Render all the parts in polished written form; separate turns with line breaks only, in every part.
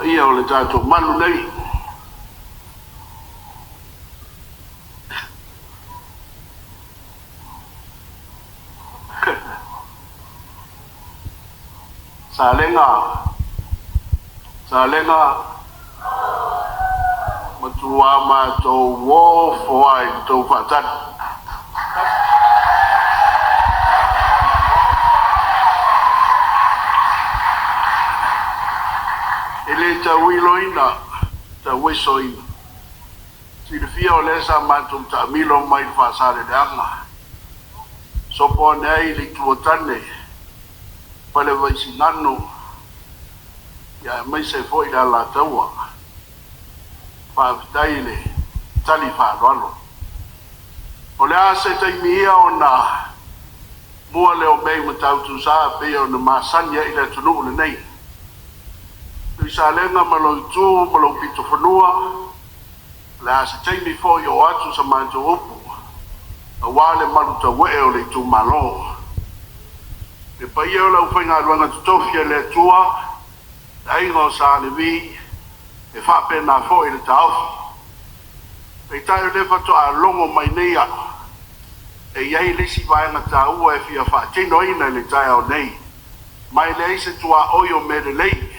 ia o le tātou manu nei. Salega matua mātou wō foai tau whātani. Ele tau iloina, tau wesoina. Silifia o lesa mātou ta milo mai whāsare de anga. Sopo nei li tuotane, pale vaisi nano, ya mai se foi da la taua. Whaavitaile, tali whaarwalo. O le ase taimia o na mua leo mei matautu saa pia o na masanya ila tunu le nei. Tui Salega malo tu malo pito whanua, le ase taimi foi o atu sa mātou upu. A wale maluta wee o le tu malo. E pa ia o lau whainga ruanga tutofia le tua, e ingo sa le vi, e whape na fo i le taufi. E tai o le fato a longo mai neia, e iei lisi vaenga ta ua e fia wha tino ina le tai au nei. Mai le eise tua oio me le lei,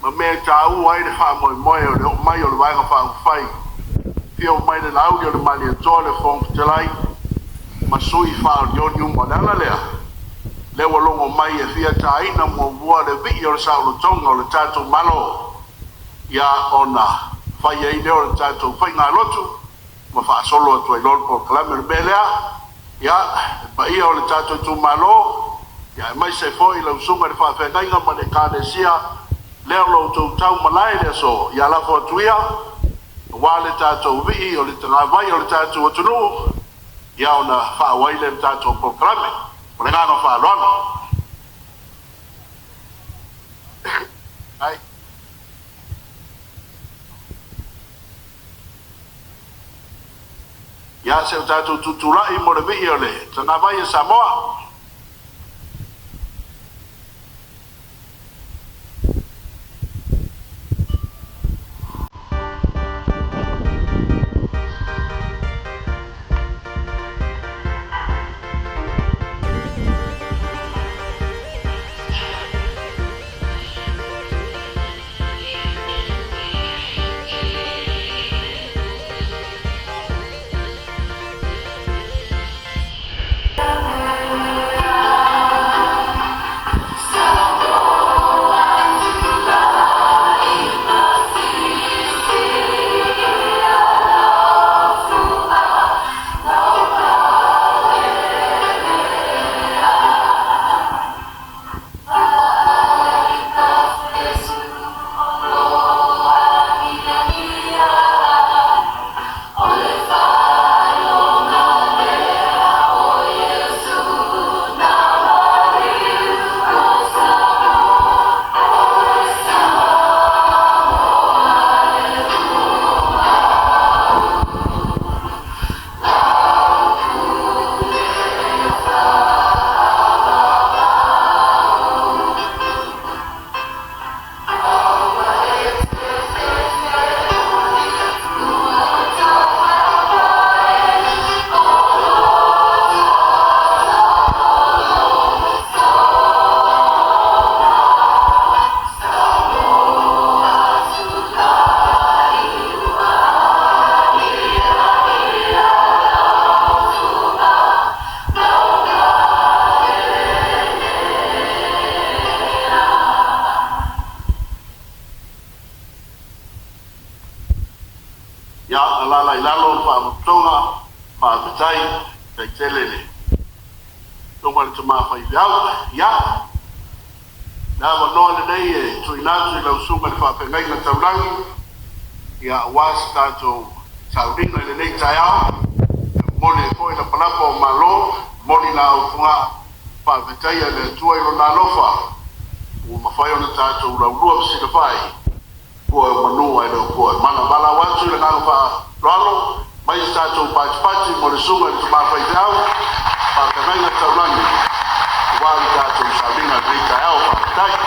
ma mea ta ua e le wha moe moe o le o mai o le vaenga wha ufai. Fia o mai le lau o le mali e toa le fong telai, ma sui wha o lioni umma nana lea. Lewa longo mai e fia ta ina mua vua le vi o le saulo tonga o le tātou malo. Ia ona whai e ine o le tātou whai ngā lotu, ma wha solo atu e lor por kalame le belea. Ia, e pa ia o le tātou tu malo, ia e mai se foi lau sunga le wha whengainga ma le kādesia, leo lau tau tau malai le so, ia la fo atuia, wa le tātou vi o le tanga vai o le tātou atunu, ia ona wha waile le tātou por kalame. O le ngāno whārono. Ai. Ia se o tātou tuturai mo le vii o le, tana vai e Samoa. Ia was tātou saurina le nei tai au, mole foi na palapo malo, moli na au funga whawetaia le tua ilo nā lofa, o mawhai o na tātou raurua pisi na whai, kua manua e leo kua. Mana wala watu le ngāno wha ralo, mai tātou pāti mo le sunga le tumawhai te au, whakagai na taurangi, wāli tātou saurina le nei tai au whawetaia.